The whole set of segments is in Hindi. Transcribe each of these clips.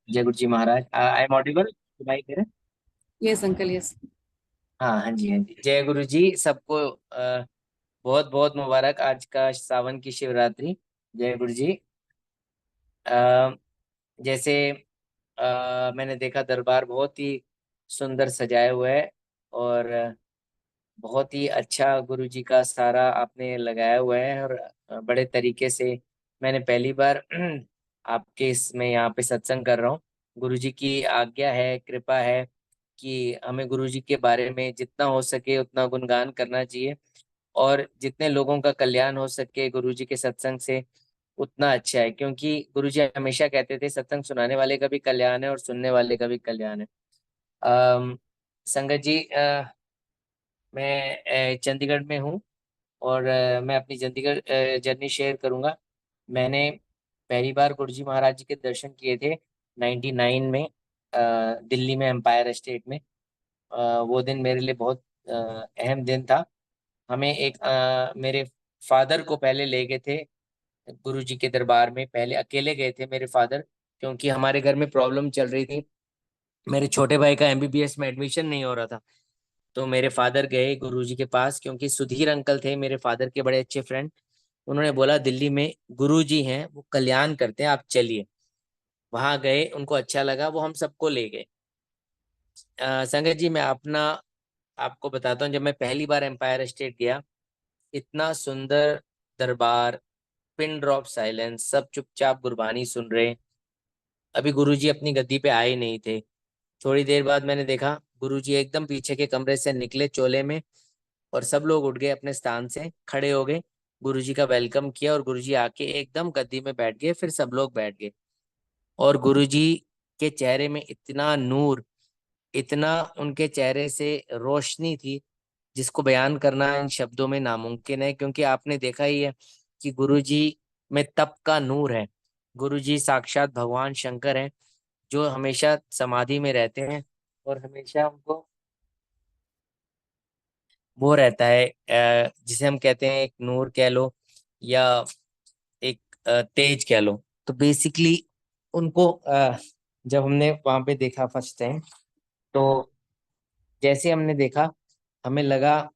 जय गुरु जी महाराज। आई एम ऑडिबल सुनाई दे रहा है? Yes uncle yes. हाँ हाँ जी हाँ जी। जय गुरु जी सबको। बहुत बहुत मुबारक आज का सावन की शिवरात्रि। जय गुरु जी। अ, जैसे मैंने देखा दरबार बहुत ही सुंदर सजाया हुआ है। और बहुत ही अच्छा गुरु जी का सारा आपने लगाया हुआ है। और बड़े तरीके से मैंने पहली बार आपके इसमें यहाँ पे सत्संग कर रहा हूँ। गुरु जी की आज्ञा है, कृपा है कि हमें गुरु जी के बारे में जितना हो सके उतना गुणगान करना चाहिए। और जितने लोगों का कल्याण हो सके गुरु जी के सत्संग से उतना अच्छा है, क्योंकि गुरु जी हमेशा कहते थे सत्संग सुनाने वाले का भी कल्याण है और सुनने वाले का भी कल्याण है। अम, संगत जी, मैं चंडीगढ़ में हूँ। और मैं अपनी चंडीगढ़ जर्नी शेयर करूंगा। मैंने पहली बार गुरु जी महाराज जी के दर्शन किए थे 99 में, दिल्ली में एम्पायर स्टेट में। वो दिन मेरे लिए बहुत अहम दिन था। हमें मेरे फादर को पहले ले गए थे गुरु जी के दरबार में। पहले अकेले गए थे मेरे फादर, क्योंकि हमारे घर में प्रॉब्लम चल रही थी। मेरे छोटे भाई का एमबीबीएस में एडमिशन नहीं हो रहा था। तो मेरे फादर गए गुरुजी के पास, क्योंकि सुधीर अंकल थे मेरे फादर के बड़े अच्छे फ्रेंड। उन्होंने बोला दिल्ली में गुरुजी हैं, वो कल्याण करते हैं, आप चलिए। वहां गए, उनको अच्छा लगा, वो हम सबको ले गए। संगत जी, मैं अपना आपको बताता हूँ, जब मैं पहली बार एम्पायर स्टेट गया, इतना सुंदर दरबार, पिन ड्रॉप साइलेंस, सब चुपचाप गुरबानी सुन रहे। अभी गुरुजी अपनी गद्दी पे आए नहीं थे। थोड़ी देर बाद मैंने देखा गुरुजी एकदम पीछे के कमरे से निकले चोले में, और सब लोग उठ गए, अपने स्थान से खड़े हो गए। गुरुजी का वेलकम किया और गुरुजी आके एकदम गद्दी में बैठ गए, फिर सब लोग बैठ गए। और गुरुजी के चेहरे में इतना नूर, इतना उनके चेहरे से रोशनी थी, जिसको बयान करना इन शब्दों में नामुमकिन है। क्योंकि आपने देखा ही है कि गुरुजी में तप का नूर है। गुरुजी साक्षात भगवान शंकर हैं, जो हमेशा समाधि में रहते हैं। और हमेशा उनको वो रहता है, जिसे हम कहते हैं एक नूर कह लो, या एक तेज कह लो। तो बेसिकली उनको जब हमने वहां पे देखा फर्स्ट टाइम, तो जैसे हमने देखा, हमें लगा,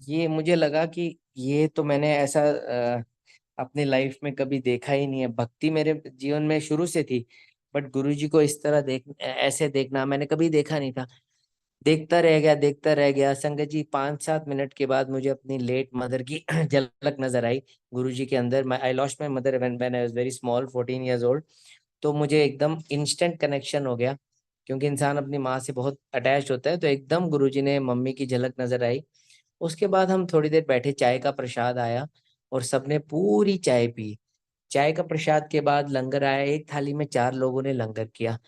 ये मुझे लगा कि ये तो मैंने ऐसा अपनी लाइफ में कभी देखा ही नहीं है। भक्ति मेरे जीवन में शुरू से थी, बट गुरुजी को इस तरह ऐसे देखना मैंने कभी देखा नहीं था। देखता रह गया, देखता रह गया। संगत जी, 5-7 मिनट के बाद मुझे अपनी लेट मदर की झलक नजर आई गुरुजी के अंदर। I lost my mother when I was very small, 14 years old। तो मुझे एकदम इंस्टेंट कनेक्शन हो गया, क्योंकि इंसान अपनी माँ से बहुत अटैच होता है। तो एकदम गुरुजी ने मम्मी की झलक नजर आई। उसके बाद हम थोड़ी देर बैठे, चाय का प्रसाद आया और सबने पूरी चाय पी। चाय का प्रसाद के बाद लंगर आया, एक थाली में 4 लोगों ने लंगर किया,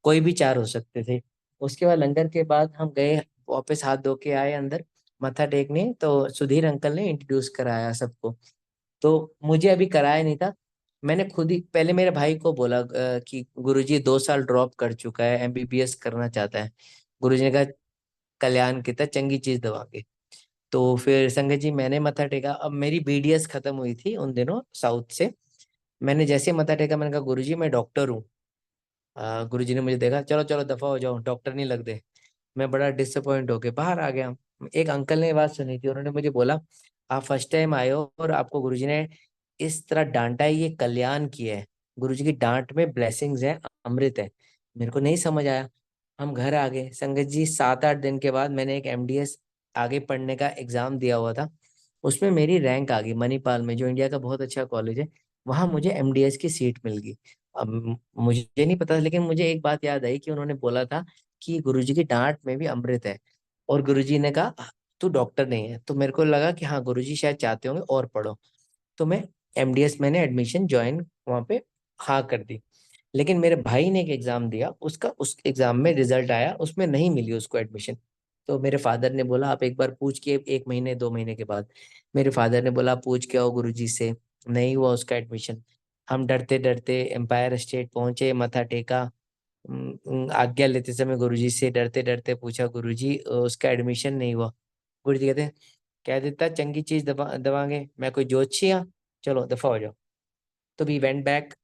कोई भी 4 हो सकते थे। उसके बाद लंगर के बाद हम गए, वापस हाथ धो के आए अंदर मत्था टेकने। तो सुधीर अंकल ने इंट्रोड्यूस कराया सबको। तो मुझे अभी कराया नहीं था। मैंने खुद ही पहले मेरे भाई को बोला कि गुरुजी 2 साल ड्रॉप कर चुका है, एमबीबीएस करना चाहता है। गुरुजी ने कहा कल्याण कितना चंगी चीज दवांगे। तो फिर संगत जी मैंने मत्था टेका। अब मेरी बीडीएस खत्म हुई थी उन दिनों साउथ से। मैंने जैसे मत्था टेका, मैंने कहा गुरुजी मैं डॉक्टर हूँ। गुरुजी ने मुझे देखा, चलो चलो दफा हो जाओ, डॉक्टर नहीं लग दे। मैं बड़ा डिसअपॉइंट होके बाहर आ गया। एक अंकल ने ये बात सुनी थी, उन्होंने मुझे बोला आप फर्स्ट टाइम आए हो और आपको गुरुजी ने इस तरह डांटा है, ये कल्याण किया है। गुरुजी की डांट में ब्लेसिंग्स है, अमृत है। मेरे को नहीं समझ आया। हम घर आ गए। संगत जी, 7-8 दिन के बाद मैंने एक एमडीएस आगे पढ़ने का एग्जाम दिया हुआ था। उसमें मेरी रैंक आ गई मणिपाल में, जो इंडिया का बहुत अच्छा कॉलेज है। वहां मुझे एमडीएस की सीट मिल गई। अब मुझे नहीं पता, लेकिन मुझे एक बात याद आई कि उन्होंने बोला था कि गुरुजी की डांट में भी अमृत है। और गुरुजी ने कहा तू डॉक्टर नहीं है। तो मेरे को लगा कि हाँ, गुरुजी शायद चाहते होंगे और पढ़ो। तो मैं एमडीएस मैंने एडमिशन ज्वाइन वहाँ पे हाँ कर दी। लेकिन मेरे भाई ने एक एग्जाम दिया, उसका उस एग्जाम में रिजल्ट आया, उसमें नहीं मिली उसको एडमिशन। तो मेरे फादर ने बोला आप एक बार पूछ के, 1 महीने 2 महीने के बाद मेरे फादर ने बोला पूछ के आओ गुरुजी से। नहीं हुआ उसका एडमिशन। हम डरते डरते एम्पायर स्टेट पहुंचे, मत्था टेका। आज्ञा लेते समय गुरुजी से डरते डरते पूछा, गुरुजी उसका एडमिशन नहीं हुआ। गुरुजी कहते कह देता चंगी चीज दबाएंगे, मैं कोई जोशी हाँ, चलो दफा हो जाओ। तो वी वेंट बैक।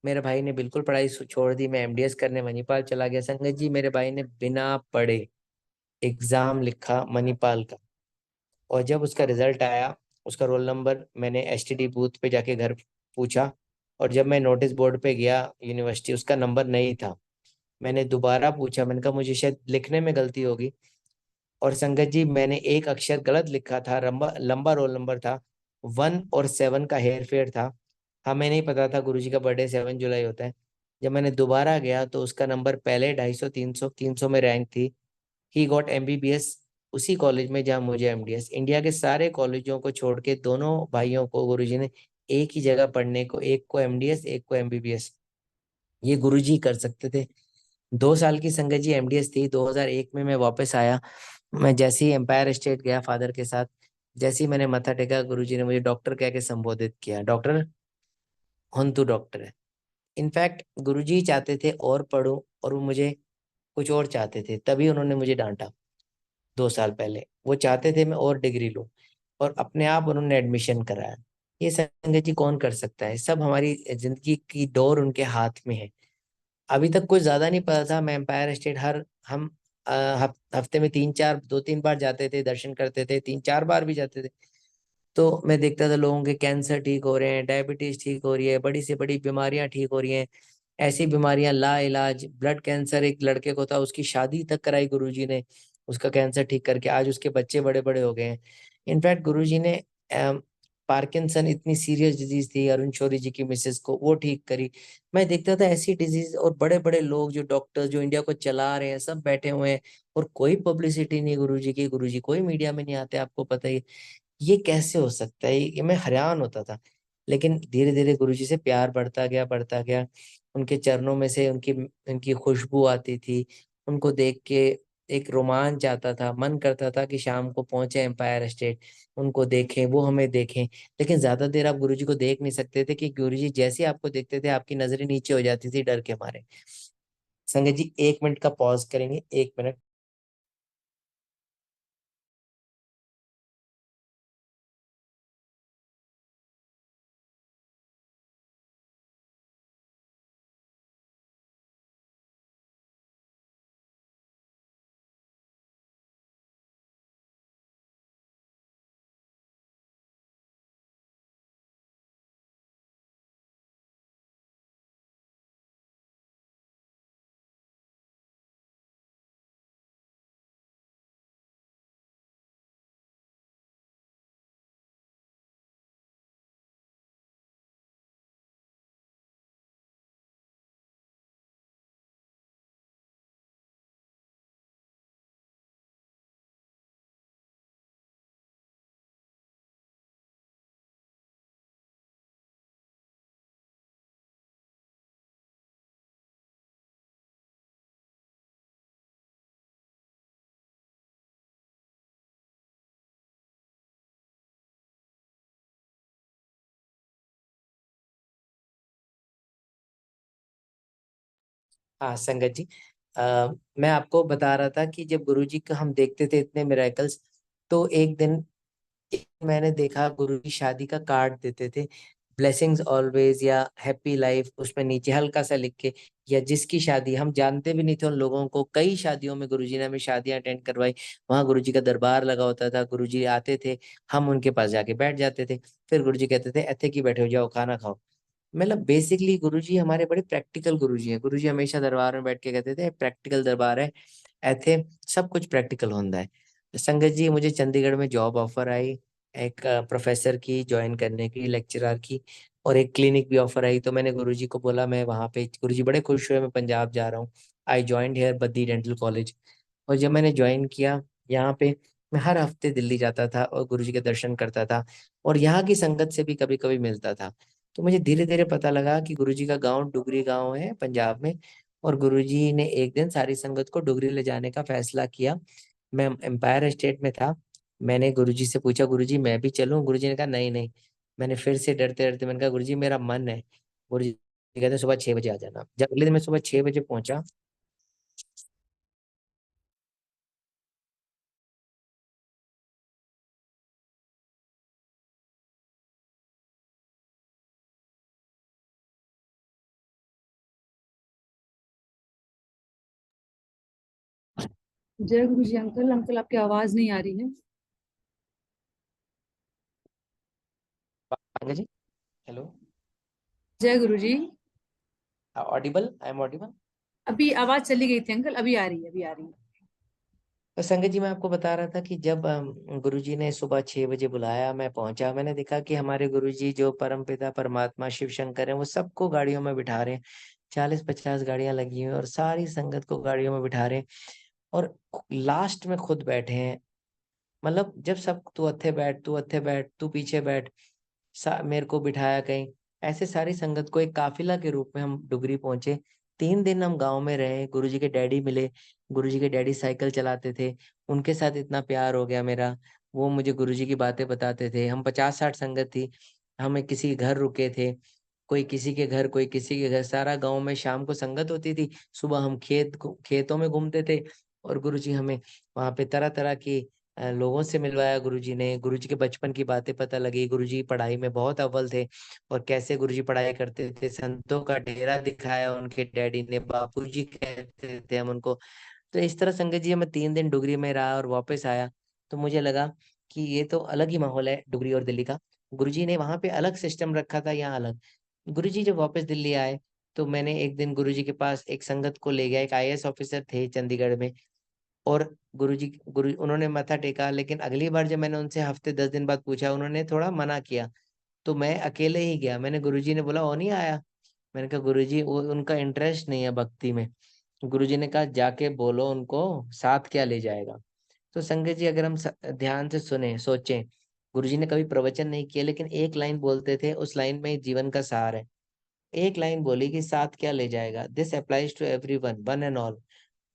मेरे भाई ने बिल्कुल पढ़ाई छोड़ दी, मैं एमडीएस करने मणिपाल चला गया। संगत जी मेरे भाई ने बिना पढ़े एग्जाम लिखा मणिपाल का, और जब उसका रिजल्ट आया, उसका रोल नंबर मैंने एसटीडी बूथ पे जाके घर पूछा, और जब मैं नोटिस बोर्ड पे गया यूनिवर्सिटी, उसका नंबर नहीं था। मैंने दोबारा पूछा, मैंने कहा मुझे शायद लिखने में गलती होगी, और संगत जी मैंने एक अक्षर गलत लिखा था, लंबा लंबा रोल नंबर था, 1 और 7 का हेर फेर था। हमें नहीं पता था गुरुजी का बर्थडे 7 जुलाई होता है। जब मैंने दोबारा गया तो उसका नंबर पहले 250, 300 में रैंक थी। ही गॉट एमबीबीएस उसी कॉलेज में जहाँ मुझे एमडीएस। इंडिया के सारे कॉलेजों को छोड़ के दोनों भाइयों को गुरुजी ने एक ही जगह पढ़ने को, एक को एमडीएस एक को एमबीबीएस, ये गुरुजी कर सकते थे। 2 साल की संगत जी एमडीएस थी। 2001 में मैं वापस आया। मैं जैसे ही एम्पायर स्टेट गया फादर के साथ, जैसे ही मैंने मत्था टेका, गुरुजी ने मुझे डॉक्टर कह के संबोधित किया, डॉक्टर, हुन तू डॉक्टर है। इनफैक्ट गुरुजी चाहते थे और पढूं, और वो मुझे कुछ और चाहते थे, तभी उन्होंने मुझे डांटा। 2 साल पहले वो चाहते थे मैं और डिग्री लूं, और अपने आप उन्होंने एडमिशन कराया। ये संगत जी कौन कर सकता है? सब हमारी जिंदगी की डोर उनके हाथ में है। अभी तक कुछ ज्यादा नहीं पता था। मैं एम्पायर स्टेट हर हम हफ्ते में 3-4, 2-3 बार जाते थे, दर्शन करते थे, 3-4 बार भी जाते थे। तो मैं देखता था लोगों के कैंसर ठीक हो रहे हैं, डायबिटीज ठीक हो रही है, बड़ी से बड़ी बीमारियां ठीक हो रही हैं। ऐसी बीमारियां ला इलाज, ब्लड कैंसर एक लड़के को था, उसकी शादी तक कराई गुरुजी ने, उसका कैंसर ठीक करके आज उसके बच्चे बड़े बड़े हो गए हैं। इनफैक्ट गुरुजी ने पार्किंसन, इतनी सीरियस डिजीज थी अरुण शौरी जी की मिसेस को, वो ठीक करी। मैं देखता था ऐसी डिजीज, और बड़े बड़े लोग जो डॉक्टर्स जो इंडिया को चला रहे हैं सब बैठे हुए हैं, और कोई पब्लिसिटी नहीं गुरुजी की। गुरुजी कोई मीडिया में नहीं आते, आपको पता ही है। ये कैसे हो सकता है? ये मैं हैरान होता था। लेकिन धीरे धीरे गुरुजी से प्यार बढ़ता गया, बढ़ता गया। उनके चरणों में से उनकी उनकी खुशबू आती थी। उनको देख के एक रोमांच आता था, मन करता था कि शाम को पहुंचे एम्पायर स्टेट, उनको देखें, वो हमें देखें। लेकिन ज्यादा देर आप गुरुजी को देख नहीं सकते थे, कि गुरुजी जैसे ही आपको देखते थे आपकी नजरें नीचे हो जाती थी डर के मारे। संगत जी 1 मिनट का पॉज करेंगे, 1 मिनट। हाँ संगत जी, मैं आपको बता रहा था कि जब गुरुजी का हम देखते थे इतने मिरेकल्स, तो एक दिन मैंने देखा गुरुजी शादी का कार्ड देते थे, ब्लेसिंग्स ऑलवेज या हैप्पी लाइफ, उसमें नीचे हल्का सा लिख के, या जिसकी शादी, हम जानते भी नहीं थे उन लोगों को। कई शादियों में गुरुजी ने हमें शादियां अटेंड करवाई। वहां गुरुजी का दरबार लगा होता था, गुरुजी आते थे, हम उनके पास जाके बैठ जाते थे। फिर गुरुजी कहते थे ऐथे की बैठे हो, जाओ खाना खाओ। मतलब बेसिकली गुरुजी हमारे बड़े प्रैक्टिकल गुरुजी हैं। गुरुजी हमेशा दरबार में बैठ के कहते थे प्रैक्टिकल दरबार है, ऐथे सब कुछ प्रैक्टिकल होता है। संगत जी मुझे चंडीगढ़ में जॉब ऑफर आई, एक प्रोफेसर की ज्वाइन करने की, लेक्चरर की, और एक क्लिनिक भी ऑफर आई। तो मैंने गुरुजी को बोला मैं वहाँ पे, गुरुजी बड़े खुश हुए, मैं पंजाब जा रहा हूँ। I joined here Baddi dental college. और जब मैंने ज्वाइन किया यहाँ पे, मैं हर हफ्ते दिल्ली जाता था और गुरुजी के दर्शन करता था, और यहाँ की संगत से भी कभी कभी मिलता था। तो मुझे धीरे धीरे पता लगा कि गुरुजी का गांव डुगरी गांव है पंजाब में, और गुरुजी ने एक दिन सारी संगत को डुगरी ले जाने का फैसला किया। मैं एम्पायर स्टेट में था। मैंने गुरुजी से पूछा गुरुजी मैं भी चलूं? गुरुजी ने कहा नहीं नहीं। मैंने फिर से डरते डरते मैंने कहा गुरुजी मेरा मन है। गुरुजी कहते सुबह 6 बजे आ जाना। जब अगले दिन मैं सुबह 6 बजे पहुंचा। जय गुरु जी। अंकल अंकल आपकी आवाज नहीं आ रही है। Uncle ji, hello. जय गुरु जी। Audible, I am audible. अभी आवाज चली गई थी अंकल, अभी आ रही है, अभी आ रही है। तो संगत जी, मैं आपको बता रहा था कि जब गुरुजी ने सुबह 6 बजे बुलाया, मैं पहुंचा, मैंने देखा कि हमारे गुरुजी जो परमपिता परमात्मा शिव शंकर हैं, वो सबको गाड़ियों में बिठा रहे हैं। 40-50 गाड़ियां लगी हुई हैं और सारी संगत को गाड़ियों में बिठा रहे हैं। और लास्ट में खुद बैठे हैं। मतलब जब सब, तू अत्थे बैठ, तू अत्थे बैठ, तू पीछे बैठ, मेरे को बिठाया कहीं। ऐसे सारी संगत को एक काफिला के रूप में हम डुगरी पहुंचे। 3 दिन हम गांव में रहे, गुरुजी के डैडी मिले। गुरुजी के डैडी साइकिल चलाते थे, उनके साथ इतना प्यार हो गया मेरा। वो मुझे गुरुजी की बातें बताते थे। हम 50-60 संगत थी। हम किसी के घर रुके थे, कोई किसी के घर, कोई किसी के घर, सारा गांव में शाम को संगत होती थी। सुबह हम खेतों में घूमते थे। और गुरुजी हमें वहां पे तरह तरह की लोगों से मिलवाया। गुरुजी ने, गुरुजी के बचपन की बातें पता लगी। गुरुजी पढ़ाई में बहुत अव्वल थे, और कैसे गुरुजी पढ़ाई करते थे। संतों का डेरा दिखाया उनके डैडी ने, बापूजी कहते थे हम उनको। तो इस तरह संगत जी, मैं 3 दिन डुगरी में रहा और वापस आया। तो मुझे लगा कि ये तो अलग ही माहौल है डुगरी और दिल्ली का। गुरुजी ने वहां पे अलग सिस्टम रखा था, यहाँ अलग। गुरुजी जब वापस दिल्ली आए, तो मैंने एक दिन गुरुजी के पास एक संगत को ले गया। एक आईएएस ऑफिसर थे चंडीगढ़ में। और गुरु उन्होंने मत्था टेका, लेकिन अगली बार जब मैंने उनसे हफ्ते 10 दिन बाद पूछा, उन्होंने थोड़ा मना किया। तो मैं अकेले ही गया। मैंने, गुरुजी ने बोला वो नहीं आया। मैंने कहा गुरुजी, वो उनका इंटरेस्ट नहीं है भक्ति में। गुरुजी ने कहा जाके बोलो उनको, साथ क्या ले जाएगा। तो संगत जी, अगर हम ध्यान से सुने, सोचें, गुरुजी ने कभी प्रवचन नहीं किया, लेकिन एक लाइन बोलते थे, उस लाइन में ही जीवन का सार है। एक लाइन बोली कि साथ क्या ले जाएगा, this applies to every one, one and all.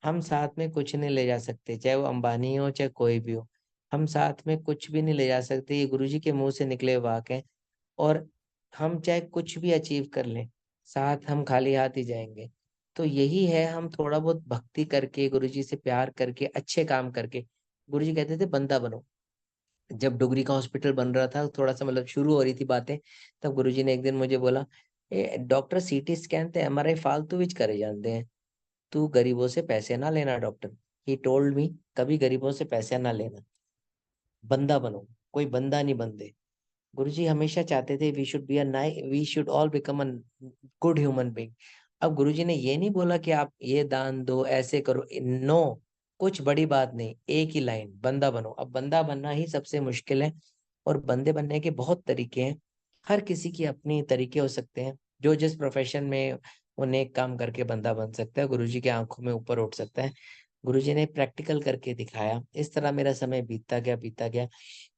हम साथ में कुछ नहीं ले जा सकते, चाहे वो अंबानी हो चाहे कोई भी हो। हम साथ में कुछ भी नहीं ले जा सकते, ये गुरुजी के मुंह से निकले वाक हैं। और हम चाहे कुछ भी अचीव कर लें, साथ हम खाली हाथ ही जाएंगे। तो यही है, हम थोड़ा बहुत भक्ति करके, गुरुजी से प्यार करके, अच्छे काम करके। गुरुजी कहते थे बंदा बनो। जब डुगरी का हॉस्पिटल बन रहा था, थोड़ा सा मतलब शुरू हो रही थी बातें, तब गुरुजी ने एक दिन मुझे बोला, ए डॉक्टर, सीटी स्कैन ते एमआरआई फालतू विच करे जाते हैं, तू गरीबों से पैसे ना लेना डॉक्टर। ही टोल्ड मी, कभी गरीबों से पैसे ना लेना, बंदा बनो। कोई बंदा नहीं बनते। गुरुजी हमेशा चाहते थे we should all become a good human being. अब गुरुजी ने ये नहीं बोला कि आप ये दान दो, ऐसे करो, नो। कुछ बड़ी बात नहीं, एक ही लाइन, बंदा बनो। अब बंदा बनना ही सबसे मुश्किल है। और बंदे बनने के बहुत तरीके हैं। हर किसी की अपनी तरीके हो सकते हैं। जो जिस प्रोफेशन में, वो नेक काम करके बंदा बन सकता है, गुरुजी की आंखों में ऊपर उठ सकता है। गुरुजी ने प्रैक्टिकल करके दिखाया। इस तरह मेरा समय बीतता गया, बीतता गया।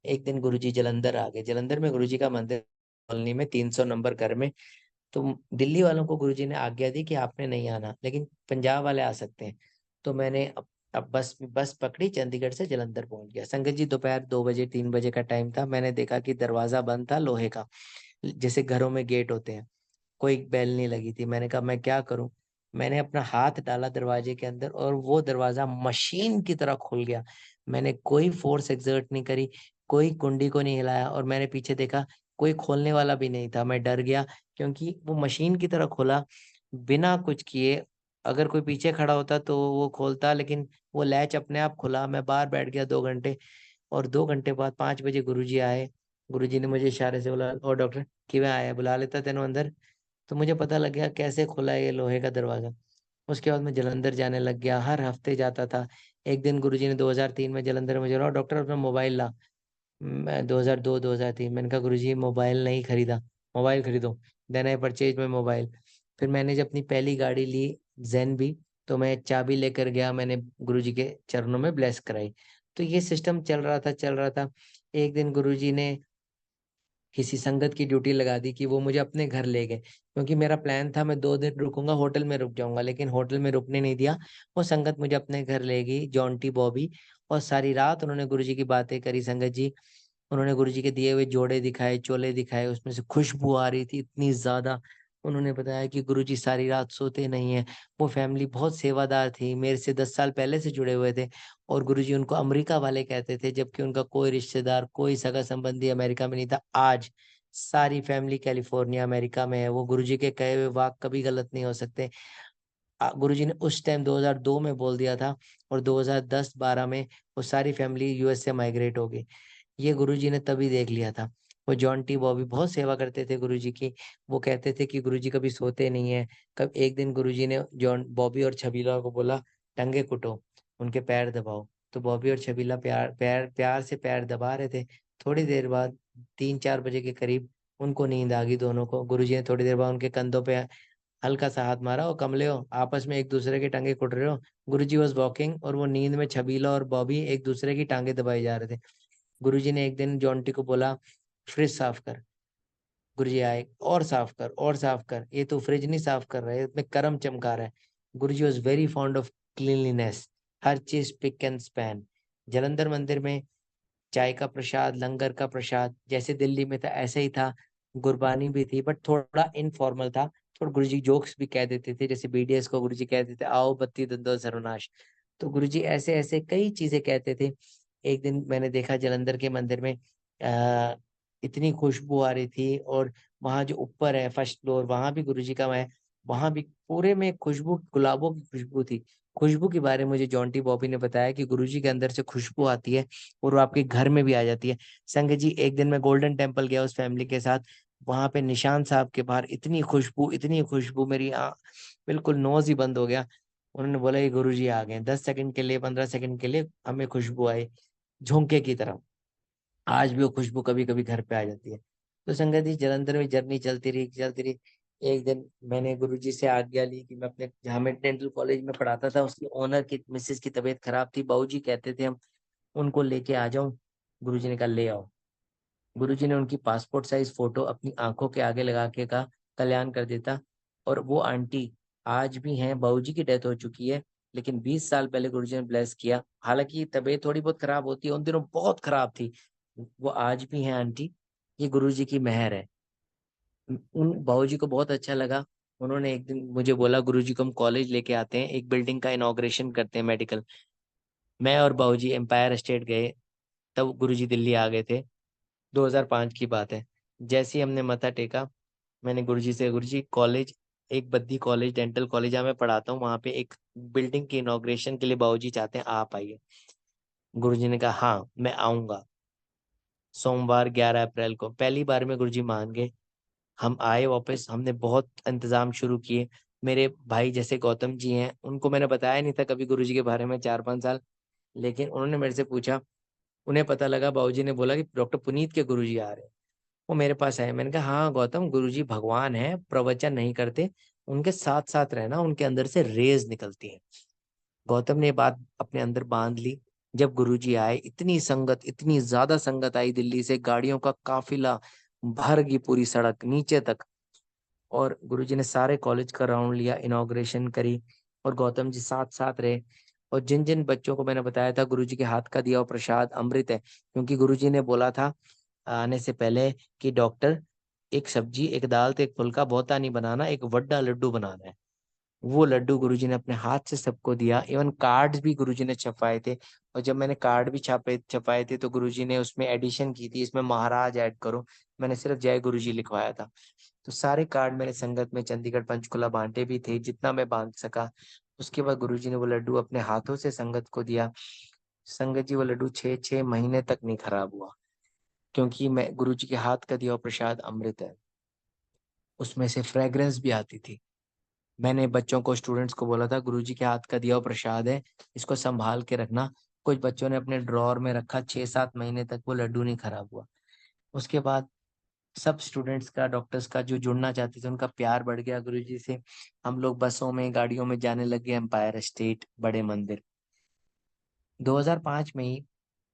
एक दिन गुरुजी जलंधर आ गए। जलंधर में गुरुजी का मंदिर, कॉलोनी में 300 नंबर घर में। तो दिल्ली वालों को गुरुजी ने आज्ञा दी कि आपने नहीं आना, लेकिन पंजाब वाले आ सकते हैं। तो मैंने अब बस बस पकड़ी, चंडीगढ़ से जलंधर पहुंच गया। संगत जी, दोपहर 2 बजे 3 बजे का टाइम था। मैंने देखा कि दरवाजा बंद था लोहे का, जैसे घरों में गेट होते हैं। कोई बेल नहीं लगी थी। मैंने कहा मैं क्या करूं। मैंने अपना हाथ डाला दरवाजे के अंदर, और वो दरवाजा मशीन की तरह खुल गया। मैंने कोई फोर्स एक्सर्ट नहीं करी, कोई कुंडी को नहीं हिलाया, और मैंने पीछे देखा, कोई खोलने वाला भी नहीं था। मैं डर गया, क्योंकि वो मशीन की तरह खुला, बिना कुछ किए। अगर कोई पीछे खड़ा होता तो वो खोलता, लेकिन वो लैच अपने आप खुला। मैं बाहर बैठ गया 2 घंटे। और 2 घंटे बाद 5 बजे गुरुजी आए। गुरुजी ने मुझे इशारे से बोला, ओ डॉक्टर, किवें आया, बुला लेता तेनों अंदर। तो मुझे पता लग गया कैसे खुला है ये लोहे का दरवाजा। उसके बाद मैं जलंधर जाने लग गया, हर हफ्ते जाता था। एक दिन गुरुजी ने 2003 में जलंधर में मुझे बोला, डॉक्टर अपना मोबाइल ला। मैं 2002 2003, मैंने कहा गुरुजी मोबाइल नहीं खरीदा, मोबाइल खरीदो। Then I purchase my mobile. फिर मैंने जब अपनी पहली गाड़ी ली, जेन भी, तो मैं चाबी लेकर गया, मैंने गुरुजी के चरणों में ब्लेस कराई। तो ये सिस्टम चल रहा था, चल रहा था। एक दिन गुरुजी ने किसी संगत की ड्यूटी लगा दी कि वो मुझे अपने घर ले गए, क्योंकि मेरा प्लान था मैं 2 दिन रुकूंगा, होटल में रुक जाऊंगा, लेकिन होटल में रुकने नहीं दिया। वो संगत मुझे अपने घर ले गई, जॉन्टी बॉबी। और सारी रात उन्होंने गुरुजी की बातें करी। संगत जी, उन्होंने गुरुजी के दिए हुए जोड़े दिखाए, चोले दिखाए, उसमें से खुशबू आ रही थी इतनी ज्यादा। उन्होंने बताया कि गुरुजी सारी रात सोते नहीं है। वो फैमिली बहुत सेवादार थी, मेरे से 10 साल पहले से जुड़े हुए थे। और गुरुजी उनको अमेरिका वाले कहते थे, जबकि उनका कोई रिश्तेदार, कोई सगा संबंधी अमेरिका में नहीं था। आज सारी फैमिली कैलिफोर्निया, अमेरिका में है। वो गुरुजी के कहे हुए वाक कभी गलत नहीं हो सकते। गुरुजी ने उस टाइम 2002 में बोल दिया था, और 2010-12 में वो सारी फैमिली यूएस से माइग्रेट हो गई। ये गुरुजी ने तभी देख लिया था। वो जॉन टी बॉबी बहुत सेवा करते थे गुरुजी की। वो कहते थे कि गुरुजी कभी सोते नहीं है। कब एक दिन गुरुजी ने जॉन बॉबी और छबीला को बोला, टंगे कुटो, उनके पैर दबाओ। तो बॉबी और छबीला प्यार प्यार प्यार से पैर दबा रहे थे। थोड़ी देर बाद 3-4 बजे के करीब उनको नींद आ गई दोनों को। गुरुजी ने थोड़ी देर बाद उनके कंधों पे हल्का सा हाथ मारा, और कमले हो, आपस में एक दूसरे की टांगे कुट रहे हो। गुरुजी वॉज वॉकिंग, और वो नींद में छबीला और बॉबी एक दूसरे की टांगे दबाई जा रहे थे। गुरुजी ने एक दिन जॉन्टी को बोला, फ्रिज साफ कर। गुरुजी आए, और साफ कर, और साफ कर, ये तो फ्रिज नहीं साफ कर रहा है, इसमें करम चमका रहा है। Guruji was very fond of cleanliness, हर चीज पिक एंड स्पैन। जलंधर मंदिर में चाय का प्रसाद, लंगर का प्रसाद जैसे दिल्ली में था ऐसे ही था। गुरबानी भी थी, बट थोड़ा इनफॉर्मल था। थोड़ा गुरुजी जोक्स भी कह देते थे, जैसे बीडीएस को गुरुजी कह देते, आओ बत्ती दंदो सर्वनाश। तो गुरुजी ऐसे ऐसे कई चीजें कहते थे। एक दिन मैंने देखा जलंधर के मंदिर में इतनी खुशबू आ रही थी, और वहां जो ऊपर है फर्स्ट फ्लोर, वहां भी गुरुजी का मैं, वहां भी पूरे में खुशबू, गुलाबों की खुशबू थी। खुशबू के बारे में मुझे जॉन्टी बॉबी ने बताया कि गुरुजी के अंदर से खुशबू आती है, और वो आपके घर में भी आ जाती है। संगत जी, एक दिन मैं गोल्डन टेम्पल गया उस फैमिली के साथ। वहां पे निशान साहब के बाहर इतनी खुशबू, इतनी खुशबू, मेरी बिल्कुल नोज ही बंद हो गया। उन्होंने बोला ये गुरुजी आ गए। 10 सेकंड के लिए, 15 सेकंड के लिए हमें खुशबू आई, झोंके की तरह। आज भी वो खुशबू कभी कभी घर पे आ जाती है। तो संगत जी, जलंधर में जर्नी चलती रही, चलती रही। एक दिन मैंने गुरुजी से आज्ञा ली कि मैं अपने, जहाँ मैं डेंटल कॉलेज में पढ़ाता था, उसकी ओनर की मिसेज की तबीयत खराब थी, बाबूजी कहते थे हम उनको लेके आ जाऊं। गुरुजी ने कहा ले आओ। गुरुजी ने उनकी पासपोर्ट साइज फोटो अपनी आंखों के आगे लगा के कहा, कल्याण कर देता। और वो आंटी आज भी हैं। बाबूजी की डेथ हो चुकी है, लेकिन 20 साल पहले गुरुजी ने ब्लेस किया। हालांकि तबीयत थोड़ी बहुत खराब होती है, उन दिनों बहुत खराब थी। वो आज भी हैं आंटी। ये गुरुजी की मेहर है। उन बाबूजी को बहुत अच्छा लगा। उन्होंने एक दिन मुझे बोला, गुरुजी को हम कॉलेज लेके आते हैं, एक बिल्डिंग का इनॉग्रेशन करते हैं, मेडिकल। मैं और बाबूजी एम्पायर स्टेट गए। तब गुरुजी दिल्ली आ गए थे। 2005 की बात है। जैसे ही हमने मत्था टेका, मैंने गुरुजी से, गुरुजी कॉलेज, एक बद्दी कॉलेज, डेंटल कॉलेज जहाँ मैं पढ़ाता हूँ, वहाँ पे एक बिल्डिंग की इनॉग्रेशन के लिए बाबूजी चाहते हैं आप आइए। गुरुजी ने कहा हाँ मैं आऊंगा। सोमवार 11 अप्रैल को पहली बार में गुरुजी मान गए। हम आए वापस, हमने बहुत इंतजाम शुरू किए। मेरे भाई जैसे गौतम जी हैं, उनको मैंने बताया नहीं था कभी गुरुजी के बारे में 4-5 साल। लेकिन उन्होंने मेरे से पूछा, उन्हें पता लगा, बाबूजी ने बोला कि डॉक्टर पुनीत के गुरुजी आ रहे हैं। वो मेरे पास आए, मैंने कहा हाँ गौतम, गुरुजी भगवान है, प्रवचन नहीं करते, उनके साथ साथ रहना, उनके अंदर से रेज निकलती है। गौतम ने ये बात अपने अंदर बांध ली। जब गुरुजी आए, इतनी संगत, इतनी ज्यादा संगत आई, दिल्ली से गाड़ियों का काफिला भर गई पूरी सड़क नीचे तक। और गुरुजी ने सारे कॉलेज का राउंड लिया, इनॉग्रेशन करी, और गौतम जी साथ साथ रहे। और जिन जिन बच्चों को मैंने बताया था गुरुजी के हाथ का दिया हुआ प्रसाद अमृत है, क्योंकि गुरुजी ने बोला था आने से पहले कि डॉक्टर, एक सब्जी, एक दाल, तो एक फुल्का बहुता नहीं बनाना, एक वड्डा लड्डू बनाना है। वो लड्डू गुरुजी ने अपने हाथ से सबको दिया। इवन कार्ड्स भी गुरुजी ने छपाए थे। और जब मैंने कार्ड भी छापे छपाए थे, तो गुरुजी ने उसमें एडिशन की थी, इसमें महाराज ऐड करो। मैंने सिर्फ जय गुरुजी लिखवाया था। तो सारे कार्ड मैंने संगत में चंडीगढ़ पंचकुला बांटे भी थे, जितना मैं बांट सका। उसके बाद गुरुजी ने वो लड्डू अपने हाथों से संगत को दिया। संगत जी, वो लड्डू 6-6 महीने तक नहीं खराब हुआ, क्योंकि मैं, गुरुजी के हाथ का दिया हुआ प्रसाद अमृत है। उसमें से फ्रेग्रेंस भी आती थी। मैंने बच्चों को, स्टूडेंट्स को बोला था, गुरुजी के हाथ का दिया हुआ प्रसाद है, इसको संभाल के रखना। कुछ बच्चों ने अपने ड्रॉर में रखा, 6-7 महीने तक वो लड्डू नहीं खराब हुआ। उसके बाद सब स्टूडेंट्स का, डॉक्टर्स का, जो जुड़ना चाहते थे, उनका प्यार बढ़ गया गुरुजी से। हम लोग बसों में, गाड़ियों में जाने लगे एम्पायर स्टेट, बड़े मंदिर। 2005 में ही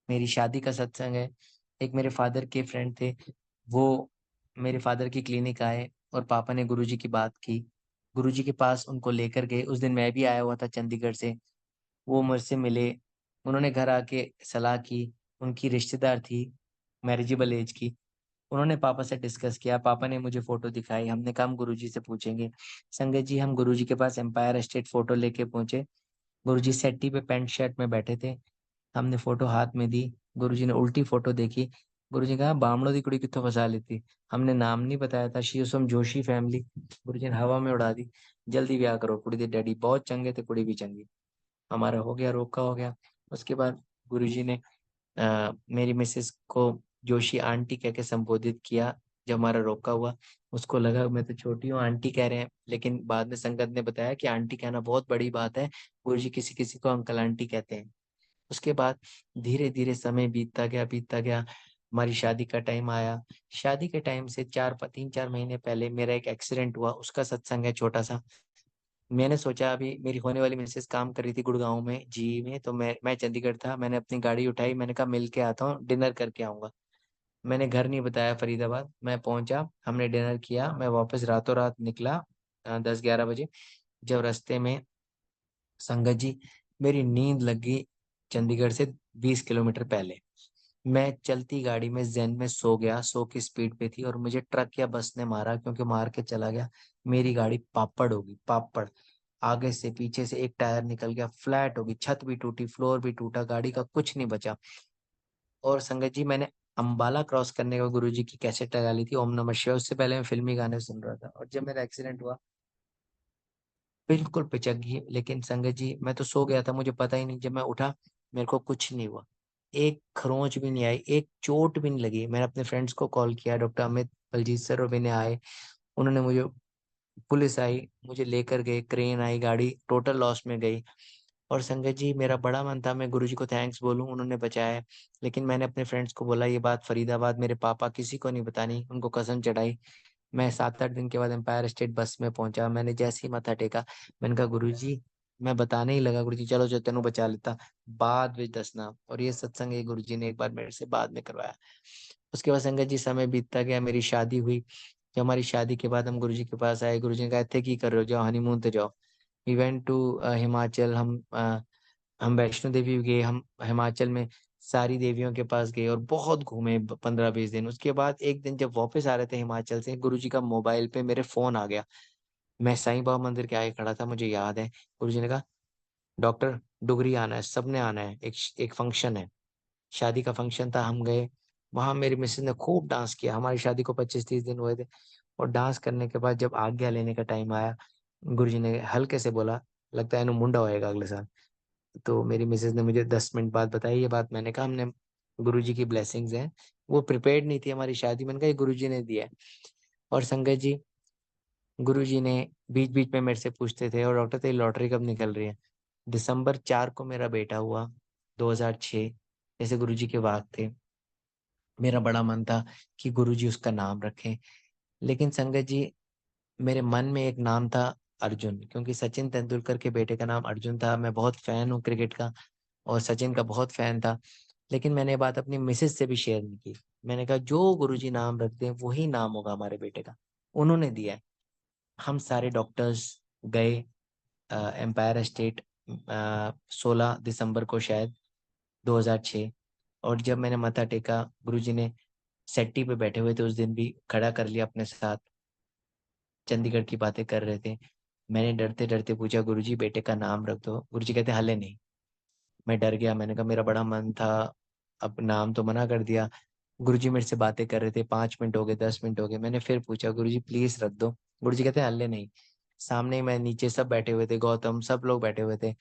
मेरी शादी का सत्संग है। एक मेरे फादर के फ्रेंड थे, वो मेरे फादर की क्लिनिक आए, और पापा ने गुरुजी की बात की। गुरुजी के पास उनको लेकर गए। उस दिन मैं भी आया हुआ था चंडीगढ़ से। वो मुझसे मिले, उन्होंने घर आके सलाह की। उनकी रिश्तेदार थी, मैरिजेबल एज की। उन्होंने पापा से डिस्कस किया, पापा ने मुझे फोटो दिखाई, हमने कहा हम गुरुजी से पूछेंगे। संगत जी, हम गुरुजी के पास एम्पायर स्टेट फोटो लेके पहुंचे। गुरुजी सेट्टी पे पैंट शर्ट में बैठे थे। हमने फोटो हाथ में दी, गुरुजी ने उल्टी फोटो देखी। गुरुजी ने कहा बामणों दी कुड़ी कित्थों फंसा लेती, हमने नाम नहीं बताया था, शी फ्रॉम जोशी फैमिली। गुरुजी ने हवा में उड़ा दी। जल्दी ब्याह करो, कुड़ी दे डैडी बहुत चंगे थे, कुड़ी भी चंगी। हमारा हो गया, रोका हो गया। उसके बाद गुरुजी ने मेरी मिसेस को जोशी आंटी कह के संबोधित किया। जब हमारा रोका हुआ, उसको लगा मैं तो छोटी हूँ, आंटी कह रहे हैं, लेकिन बाद में संगत ने बताया कि आंटी कहना बहुत बड़ी बात है, गुरुजी किसी किसी को अंकल आंटी कहते हैं। उसके बाद धीरे धीरे समय बीतता गया, बीतता गया। हमारी शादी का टाइम आया। शादी के टाइम से 3-4 महीने पहले मेरा एक एक्सीडेंट हुआ, उसका सत्संग है छोटा सा। मैंने सोचा, अभी मेरी होने वाली मिसेस काम कर रही थी गुड़गांव में जी में, तो मैं चंडीगढ़ था। मैंने अपनी गाड़ी उठाई, मैंने कहा मिल के आता हूँ, डिनर करके आऊंगा। मैंने घर नहीं बताया फरीदाबाद, मैं पहुंचा, हमने डिनर किया, मैं वापस रातों रात निकला 10-11 बजे। जब रास्ते में संगत जी, मेरी नींद लग गई। चंडीगढ़ से 20 किलोमीटर पहले मैं चलती गाड़ी में जेन में सो गया, 100 की स्पीड पे थी, और मुझे ट्रक या बस ने मारा, क्योंकि मार के चला गया। मेरी गाड़ी पापड़ होगी, पापड़। आगे से पीछे से एक टायर निकल गया, फ्लैट होगी, छत भी टूटी, फ्लोर भी टूटा, गाड़ी का कुछ नहीं बचा। और संगत जी, मैंने अंबाला क्रॉस करने का गुरुजी की कैसेट लगा ली थी, ओम नमः शिवाय। उससे पहले मैं फिल्मी गाने सुन रहा था, और जब मेरा एक्सीडेंट हुआ, बिल्कुल पिचक गई। लेकिन संगत जी, मैं तो सो गया था, मुझे पता ही नहीं। जब मैं उठा, मेरे को कुछ नहीं हुआ, एक खरोंच भी नहीं आई, एक चोट भी नहीं लगी। मैंने अपने फ्रेंड्स को कॉल किया, डॉक्टर अमित, बलजीत सर और विनय आए। उन्होंने मुझे, पुलिस आई, मुझे लेकर गए, क्रेन आई, गाड़ी टोटल लॉस में गई। और संगत जी, मेरा बड़ा मन था मैं गुरुजी को थैंक्स बोलूं, उन्होंने बचाया। लेकिन मैंने अपने फ्रेंड्स को बोला ये बात फरीदाबाद, मेरे पापा किसी को नहीं बतानी, उनको कसम चढ़ाई। मैं 7-8 दिन के बाद एम्पायर स्टेट बस में पहुंचा। मैंने जैसे ही मत्था टेका, मैंने कहा गुरुजी, मैं बताने ही लगा, गुरुजी चलो जो तेनू बचा लेता, बाद में दसना। और ये सत्संग ये गुरुजी ने एक बार मेरे से बाद में करवाया। उसके बाद संगत जी, समय बीतता गया, मेरी शादी हुई। जब हमारी शादी के बाद हम गुरुजी के पास आए, गुरुजी ने कहा थे की कर रहे हो, जाओ हनीमून पे जाओ। We went to Himachal. हम वैष्णो देवी गए, हम हिमाचल में सारी देवियों के पास गए और बहुत घूमे 15-20 दिन। उसके बाद एक दिन जब वापस आ रहे थे हिमाचल से, गुरुजी का मोबाइल पे मेरे फोन आ गया। मैं साईं बाबा मंदिर के आगे खड़ा था, मुझे याद है। गुरुजी ने कहा डॉक्टर डुगरी आना है, सबने आना है, एक फंक्शन है। शादी का फंक्शन था, हम गए। वहां मेरी मिसेस ने खूब डांस किया। हमारी शादी को 25-30 दिन हुए थे। और डांस करने के बाद जब आज्ञा लेने का टाइम आया, गुरुजी ने हल्के से बोला, लगता है इन्हें मुंडा होएगा अगले साल। तो मेरी मिसेस ने मुझे 10 मिनट बाद बताई ये बात। मैंने कहा हमने, गुरुजी की ब्लेसिंग्स हैं। वो प्रिपेयर्ड नहीं थी हमारी शादी। मैंने कहा ये गुरुजी ने दिया है। और संगत जी, गुरुजी ने बीच बीच में मेरे से पूछते थे, और डॉक्टर तेरी लॉटरी कब निकल रही है। दिसंबर 4 को मेरा बेटा हुआ, 2006। जैसे गुरुजी के वाक थे, मेरा बड़ा मन था कि गुरुजी उसका नाम रखें। लेकिन संगत जी, मेरे मन में एक नाम था, अर्जुन, क्योंकि सचिन तेंदुलकर के बेटे का नाम अर्जुन था। मैं बहुत फैन हूँ क्रिकेट का, और सचिन का बहुत फैन था। लेकिन मैंने ये बात अपनी मिसेस से भी शेयर नहीं की। मैंने कहा जो गुरुजी नाम रख दें वही नाम होगा हमारे बेटे का, उन्होंने दिया है। हम सारे डॉक्टर्स गए एम्पायर स्टेट 16 दिसंबर को शायद 2006। और जब मैंने माथा टेका, गुरुजी ने सेट्टी पे बैठे हुए थे उस दिन भी, खड़ा कर लिया अपने साथ, चंडीगढ़ की बातें कर रहे थे। मैंने डरते डरते पूछा गुरुजी बेटे का नाम रख दो। गुरुजी कहते हले नहीं। मैं डर गया, मैंने कहा मेरा बड़ा मन था, अब नाम तो मना कर दिया। गुरुजी मेरे से बातें कर रहे थे, 5 मिनट हो गए, 10 मिनट हो गए, मैंने फिर पूछा गुरुजी प्लीज रख दो। गुरुजी कहते हल्ले नहीं। सामने ही मैं, नीचे सब बैठे हुए थे, गौतम सब लोग बैठे हुए थे,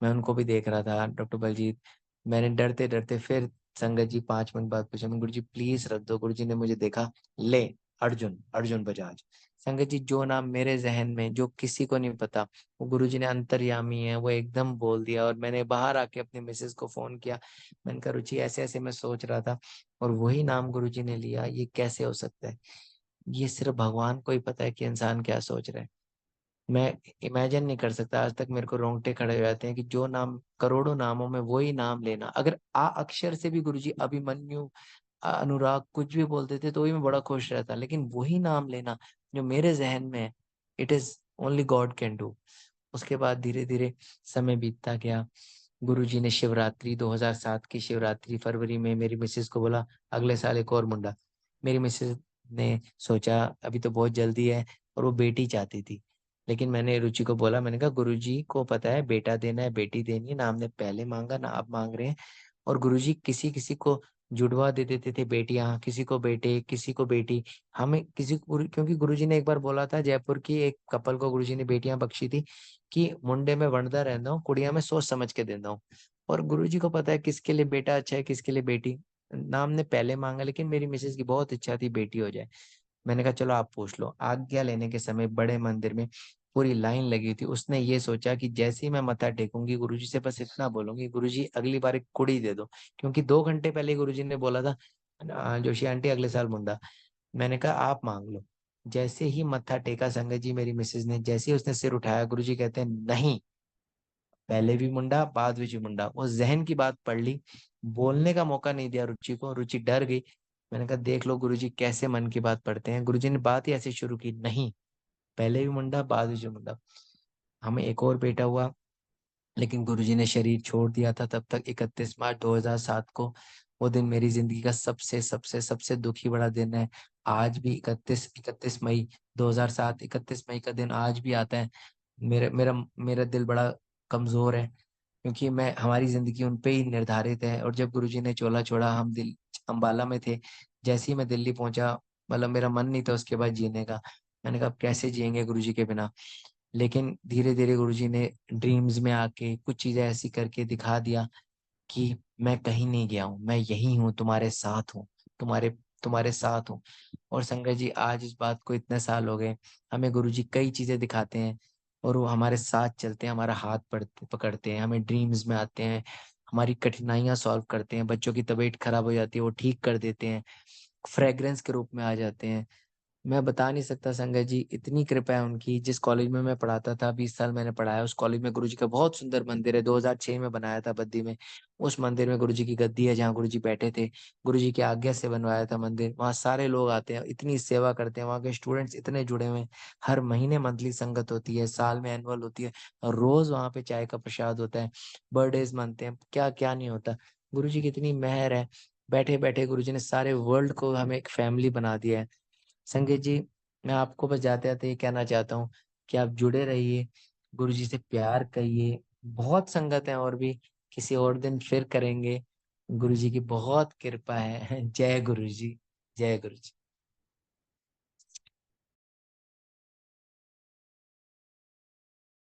मैं उनको भी देख रहा था, डॉक्टर बलजीत। मैंने डरते डरते फिर, संगत जी 5 मिनट बाद पूछा, मैं गुरुजी प्लीज रख दो। गुरुजी ने मुझे देखा, ले, अर्जुन, अर्जुन बजाज। संगत जी, जो नाम मेरे जहन में, जो किसी को नहीं पता, वो गुरुजी ने, अंतर्यामी है, वो एकदम बोल दिया। और मैंने बाहर आके अपनी मिसेस को फोन किया। मैंने कहा रुचि ऐसे ऐसे मैं सोच रहा था, और वही नाम गुरुजी ने लिया, ये कैसे हो सकता है। ये सिर्फ भगवान को ही पता है कि इंसान क्या सोच रहा है। मैं इमेजिन नहीं कर सकता, आज तक मेरे को रोंगटे खड़े हो जाते हैं कि जो नाम, करोड़ों नामों में वही नाम लेना। अगर आ अक्षर से भी गुरुजी अभिमन्यु, अनुराग कुछ भी बोलते थे तो भी मैं बड़ा खुश रहता, लेकिन वही नाम लेना जो मेरे जहन में है, it is only God can do. उसके बाद धीरे धीरे समय बीतता गया। गुरुजी ने शिवरात्रि, 2007 की शिवरात्रि फरवरी में, मेरी मिसेस को बोला अगले साल एक और मुंडा। मेरी मिसेस ने सोचा अभी तो बहुत जल्दी है, और वो बेटी चाहती थी। लेकिन मैंने रुचि को बोला, मैंने कहा गुरुजी को पता है बेटा देना है बेटी देनी है ना, हमने पहले मांगा ना अब मांग रहे हैं। और गुरुजी किसी किसी को जुड़वा दे देते थे बेटियां, किसी को बेटे किसी को बेटी। हमें किसी को क्योंकि गुरुजी ने एक बार बोला था, जयपुर की एक कपल को गुरुजी ने बेटियां बख्शी थी कि मुंडे में वणदा रहना हूँ, कुड़िया में सोच समझ के देता हूँ। और गुरुजी को पता है किसके लिए बेटा अच्छा है, किसके लिए बेटी। नाम ने पहले मांगा, लेकिन मेरी मिसेज की बहुत इच्छा थी बेटी हो जाए। मैंने कहा चलो आप पूछ लो। आज्ञा लेने के समय बड़े मंदिर में पूरी लाइन लगी थी। उसने ये सोचा कि जैसे ही मैं मत्था टेकूंगी, गुरुजी से बस इतना बोलूंगी, गुरुजी अगली बार एक कुड़ी दे दो। क्योंकि 2 घंटे पहले गुरुजी ने बोला था, जोशी आंटी अगले साल मुंडा। मैंने कहा आप मांग लो। जैसे ही मत्था टेका संगत जी, मेरी मिसेज ने, जैसे ही उसने सिर उठाया, गुरुजी कहते हैं नहीं, पहले भी मुंडा बाद में भी मुंडा। वो जहन की बात पढ़ ली, बोलने का मौका नहीं दिया रुचि को। रुचि डर गई। मैंने कहा देख लो गुरुजी कैसे मन की बात पढ़ते हैं। गुरुजी ने बात ही ऐसे शुरू की, नहीं, पहले भी मुंडा बाद में भी मुंडा। हमें एक और बेटा हुआ, लेकिन गुरुजी ने शरीर छोड़ दिया था तब तक। 31 मार्च 2007 को, वो दिन मेरी जिंदगी का सबसे सबसे सबसे दुखी बड़ा दिन है। आज भी 31 मई 2007, 31 मई का दिन आज भी आता है। मेरा मेरा मेरा दिल बड़ा कमजोर है, क्योंकि मैं, हमारी जिंदगी उन पे ही निर्धारित है। और जब गुरुजी ने चोला छोड़ा, हम दिल अम्बाला में थे। जैसे ही मैं दिल्ली पहुंचा, मतलब मेरा मन नहीं था उसके बाद जीने का। मैंने कहा अब कैसे जिएंगे गुरुजी के बिना। लेकिन धीरे धीरे गुरुजी ने ड्रीम्स में आके कुछ चीजें ऐसी करके दिखा दिया कि मैं कहीं नहीं गया हूँ, मैं यही हूँ, तुम्हारे साथ हूँ, तुम्हारे तुम्हारे साथ हूँ। और संगत जी, आज इस बात को इतने साल हो गए, हमें गुरुजी कई चीजें दिखाते हैं और वो हमारे साथ चलते हैं, हमारा हाथ पकड़ते हैं, हमें ड्रीम्स में आते हैं, हमारी कठिनाइयां सॉल्व करते हैं। बच्चों की तबीयत खराब हो जाती है, वो ठीक कर देते हैं, फ्रेग्रेंस के रूप में आ जाते हैं। मैं बता नहीं सकता संगत जी, इतनी कृपा है उनकी। जिस कॉलेज में मैं पढ़ाता था, 20 साल मैंने पढ़ाया, उस कॉलेज में गुरुजी का बहुत सुंदर मंदिर है, 2006 में बनाया था बद्दी में। उस मंदिर में गुरुजी की गद्दी है जहाँ गुरुजी बैठे थे। गुरुजी की आज्ञा से बनवाया था मंदिर। वहाँ सारे लोग आते हैं, इतनी सेवा करते हैं, वहाँ के स्टूडेंट्स इतने जुड़े हुए हैं। हर महीने मंथली संगत होती है, साल में एनुअल होती है, और रोज वहाँ पे चाय का प्रसाद होता है, बर्थडेज मनते हैं, क्या क्या नहीं होता। गुरुजी की इतनी मेहर है। बैठे बैठे गुरुजी ने सारे वर्ल्ड को हमें एक फैमिली बना दिया है। संगीत जी, मैं आपको बस जाते जाते ये कहना चाहता हूँ कि आप जुड़े रहिए, गुरु जी से प्यार करिए। बहुत संगत है और भी, किसी और दिन फिर करेंगे। गुरु जी की बहुत कृपा है। जय गुरु जी। जय गुरु जी।